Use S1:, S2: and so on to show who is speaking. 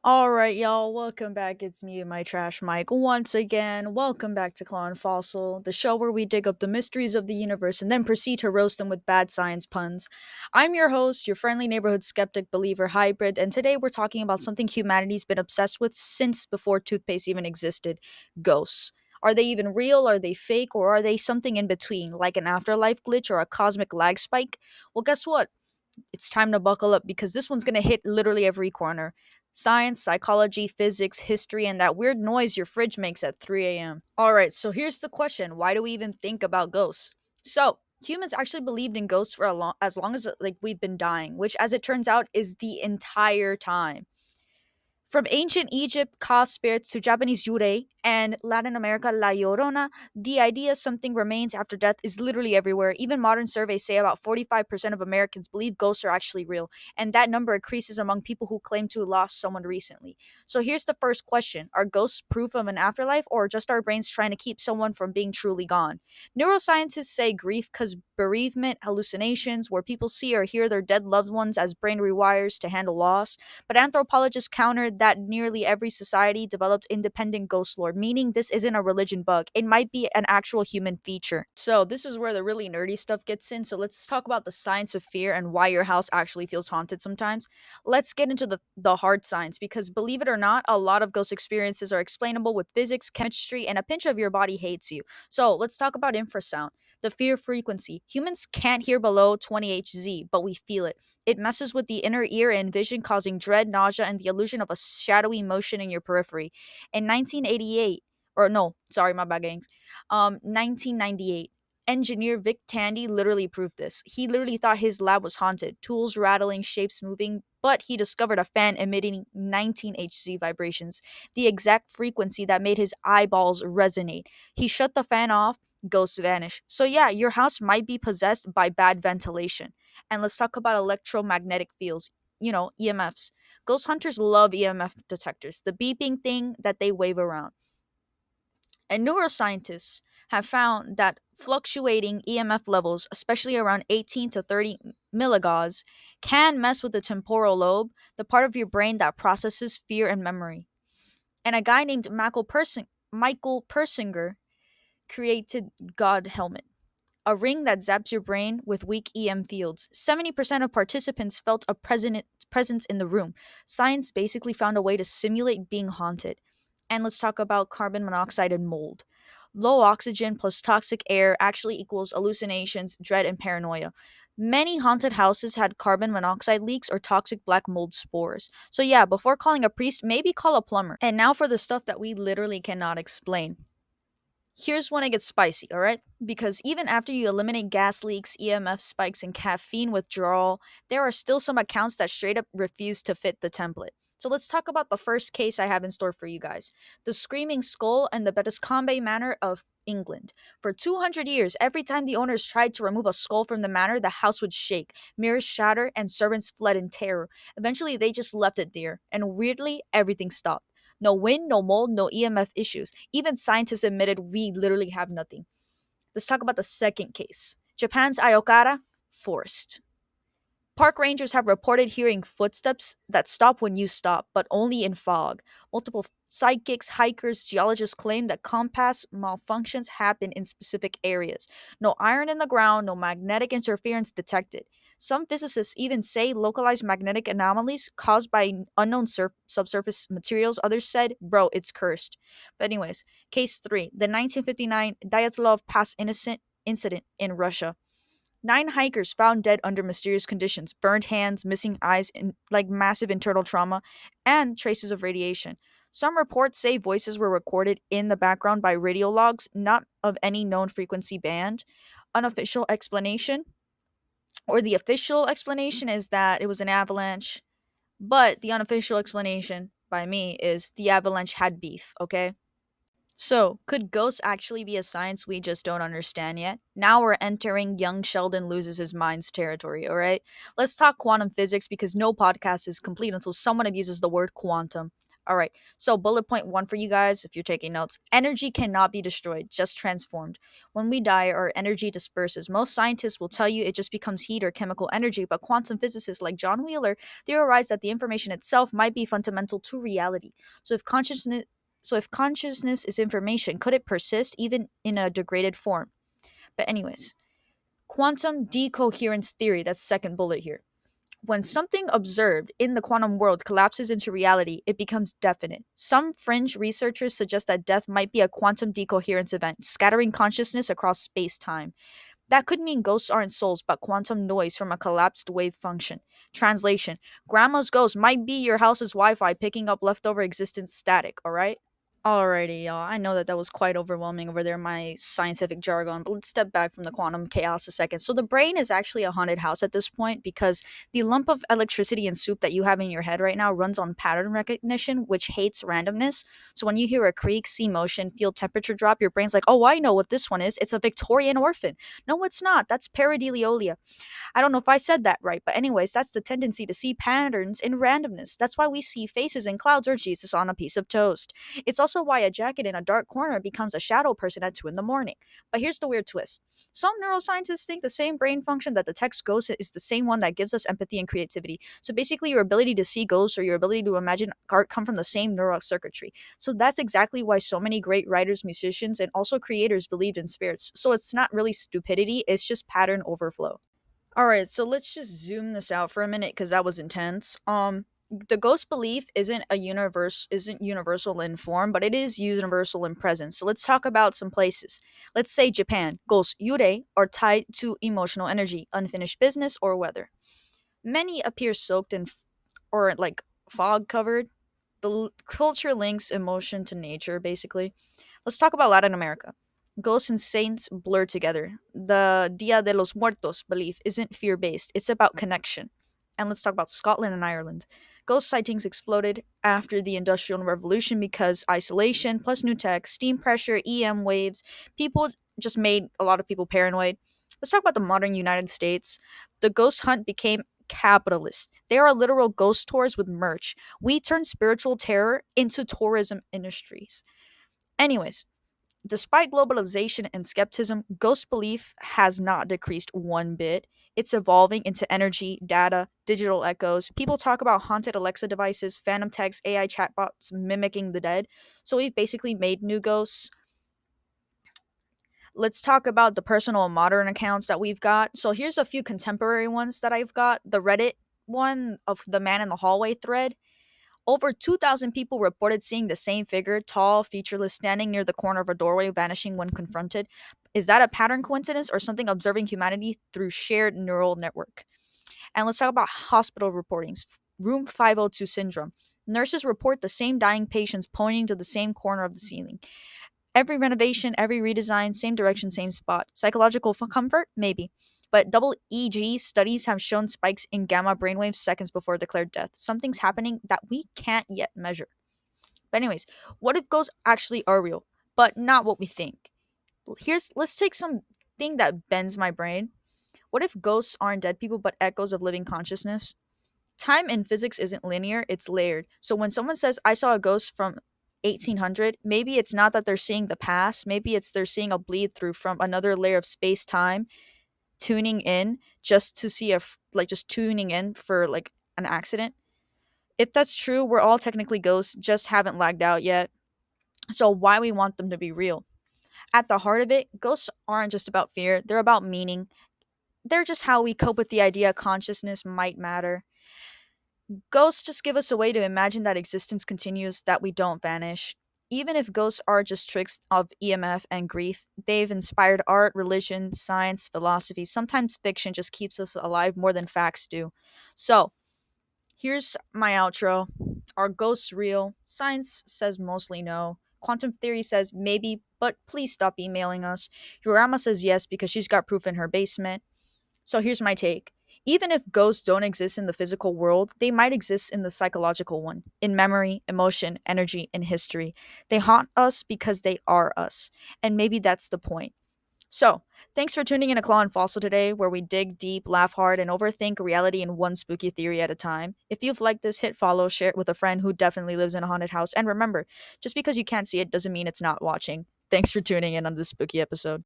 S1: Alright, y'all, welcome back. It's me and my trash mic once again. Welcome back to Claw&Fossil, the show where we dig up the mysteries of the universe and then proceed to roast them with bad science puns. I'm your host, your friendly neighborhood skeptic believer hybrid, and today we're talking about something humanity's been obsessed with since before toothpaste even existed: ghosts. Are they even real? Are they fake? Or are they something in between, like an afterlife glitch or a cosmic lag spike? Well, guess what? It's time to buckle up because this one's going to hit literally every corner. Science, psychology, physics, history, and that weird noise your fridge makes at 3 a.m. Alright, so here's the question: why do we even think about ghosts? So, humans actually believed in ghosts for as long as we've been dying, which as it turns out is the entire time. From ancient Egypt, Ka spirits to Japanese Yurei and Latin America La Llorona, the idea something remains after death is literally everywhere. Even modern surveys say about 45% of Americans believe ghosts are actually real, and that number increases among people who claim to have lost someone recently. So here's the first question: are ghosts proof of an afterlife, or just our brains trying to keep someone from being truly gone? Neuroscientists say grief cause bereavement, hallucinations, where people see or hear their dead loved ones as brain rewires to handle loss, but anthropologists countered that nearly every society developed independent ghost lore, meaning this isn't a religion bug. It might be an actual human feature. So, this is where the really nerdy stuff gets in. So, let's talk about the science of fear and why your house actually feels haunted sometimes. Let's get into the hard science because, believe it or not, a lot of ghost experiences are explainable with physics, chemistry, and a pinch of your body hates you. So, let's talk about infrasound, the fear frequency. Humans can't hear below 20 Hz, but we feel it. It messes with the inner ear and vision, causing dread, nausea, and the illusion of a shadowy motion in your periphery. In 1988, or no, sorry, my bad, gangs. 1998, engineer Vic Tandy literally proved this. He literally thought his lab was haunted, tools rattling, shapes moving, but he discovered a fan emitting 19 Hz vibrations, the exact frequency that made his eyeballs resonate. He shut the fan off, ghosts vanish. So yeah, your house might be possessed by bad ventilation. And let's talk about electromagnetic fields, EMFs. Ghost hunters love EMF detectors, the beeping thing that they wave around. And neuroscientists have found that fluctuating EMF levels, especially around 18 to 30 milligauss, can mess with the temporal lobe, the part of your brain that processes fear and memory. And a guy named Michael Persinger created God Helmet, a ring that zaps your brain with weak EM fields. 70% of participants felt a presence in the room. Science basically found a way to simulate being haunted. And let's talk about carbon monoxide and mold. Low oxygen plus toxic air actually equals hallucinations, dread, and paranoia. Many haunted houses had carbon monoxide leaks or toxic black mold spores. So, yeah, before calling a priest, maybe call a plumber. And now for the stuff that we literally cannot explain. Here's when it gets spicy, all right? Because even after you eliminate gas leaks, EMF spikes, and caffeine withdrawal, there are still some accounts that straight up refuse to fit the template. So let's talk about the first case I have in store for you guys: the Screaming Skull and the Bettiscombe Manor of England. For 200 years, every time the owners tried to remove a skull from the manor, the house would shake, mirrors shatter, and servants fled in terror. Eventually, they just left it there, and weirdly, everything stopped. No wind, no mold, no EMF issues. Even scientists admitted we literally have nothing. Let's talk about the second case: Japan's Aokigahara Forest. Park rangers have reported hearing footsteps that stop when you stop, but only in fog. Multiple psychics, hikers, geologists claim that compass malfunctions happen in specific areas. No iron in the ground, no magnetic interference detected. Some physicists even say localized magnetic anomalies caused by unknown subsurface materials. Others said, bro, it's cursed. But anyways, case 3, the 1959 Dyatlov Pass incident in Russia. 9 hikers found dead under mysterious conditions: burned hands, missing eyes, massive internal trauma, and traces of radiation. Some reports say voices were recorded in the background by radio logs, not of any known frequency band. Unofficial explanation, or the official explanation, is that it was an avalanche, but the unofficial explanation by me is the avalanche had beef, okay? So, could ghosts actually be a science we just don't understand yet? Now we're entering young Sheldon loses his mind's territory, alright? Let's talk quantum physics because no podcast is complete until someone abuses the word quantum. All right. So, bullet point one for you guys, if you're taking notes: energy cannot be destroyed, just transformed. When we die, our energy disperses. Most scientists will tell you it just becomes heat or chemical energy, but quantum physicists like John Wheeler theorize that the information itself might be fundamental to reality. So, if consciousness is information, could it persist even in a degraded form? But anyways, quantum decoherence theory, that's second bullet here. When something observed in the quantum world collapses into reality, it becomes definite. Some fringe researchers suggest that death might be a quantum decoherence event, scattering consciousness across space time. That could mean ghosts aren't souls, but quantum noise from a collapsed wave function. Translation: Grandma's ghost might be your house's Wi Fi picking up leftover existence static, alright? Alrighty, y'all. I know that that was quite overwhelming over there, my scientific jargon, but let's step back from the quantum chaos a second. So, the brain is actually a haunted house at this point because the lump of electricity and soup that you have in your head right now runs on pattern recognition, which hates randomness. So, when you hear a creak, see motion, feel temperature drop, your brain's like, oh, I know what this one is. It's a Victorian orphan. No, it's not. That's pareidolia. I don't know if I said that right, but anyways, that's the tendency to see patterns in randomness. That's why we see faces in clouds or Jesus on a piece of toast. It's also why a jacket in a dark corner becomes a shadow person at 2 in the morning. But here's the weird twist. Some neuroscientists think the same brain function that detects ghosts is the same one that gives us empathy and creativity. So basically, your ability to see ghosts or your ability to imagine art come from the same neural circuitry. So that's exactly why so many great writers, musicians, and also creators believed in spirits. So it's not really stupidity, it's just pattern overflow. All right, so let's just zoom this out for a minute because that was intense. The ghost belief isn't universal in form, but it is universal in presence. So let's talk about some places. Let's say Japan. Ghosts yurei are tied to emotional energy, unfinished business, or weather. Many appear soaked in or like fog covered. Culture links emotion to nature, basically. Let's talk about Latin America. Ghosts and saints blur together. The Dia de los Muertos belief isn't fear based, it's about connection. And let's talk about Scotland and Ireland. Ghost sightings exploded after the Industrial Revolution because isolation plus new tech, steam pressure, EM waves, people just made a lot of people paranoid. Let's talk about the modern United States. The ghost hunt became capitalist. There are literal ghost tours with merch. We turn spiritual terror into tourism industries. Anyways, despite globalization and skepticism, ghost belief has not decreased one bit. It's evolving into energy, data, digital echoes. People talk about haunted Alexa devices, phantom text, AI chatbots mimicking the dead. So we've basically made new ghosts. Let's talk about the personal and modern accounts that we've got. So here's a few contemporary ones that I've got. The Reddit one of the man in the hallway thread. Over 2,000 people reported seeing the same figure, tall, featureless, standing near the corner of a doorway, vanishing when confronted. Is that a pattern coincidence or something observing humanity through shared neural network? And let's talk about hospital reportings. Room 502 syndrome. Nurses report the same dying patients pointing to the same corner of the ceiling. Every renovation, every redesign, same direction, same spot. Psychological comfort? Maybe. But double EG studies have shown spikes in gamma brainwaves seconds before declared death. Something's happening that we can't yet measure. But anyways, what if ghosts actually are real, but not what we think? Let's take something that bends my brain. What if ghosts aren't dead people but echoes of living consciousness? Time in physics isn't linear, it's layered. So when someone says, I saw a ghost from 1800, maybe it's not that they're seeing the past, maybe it's they're seeing a bleed through from another layer of space time, tuning in just to see if, like, just tuning in for, like, an accident. If that's true, we're all technically ghosts, just haven't lagged out yet. So why we want them to be real? At the heart of it, ghosts aren't just about fear, they're about meaning. They're just how we cope with the idea consciousness might matter. Ghosts just give us a way to imagine that existence continues, that we don't vanish. Even if ghosts are just tricks of EMF and grief, they've inspired art, religion, science, philosophy. Sometimes fiction just keeps us alive more than facts do. So, here's my outro. Are ghosts real? Science says mostly no. Quantum theory says maybe, but please stop emailing us. Your grandma says yes because she's got proof in her basement. So here's my take. Even if ghosts don't exist in the physical world, they might exist in the psychological one, in memory, emotion, energy, and history. They haunt us because they are us. And maybe that's the point. So, thanks for tuning in to Claw and Fossil today, where we dig deep, laugh hard, and overthink reality in one spooky theory at a time. If you've liked this, hit follow, share it with a friend who definitely lives in a haunted house, and remember, just because you can't see it doesn't mean it's not watching. Thanks for tuning in on this spooky episode.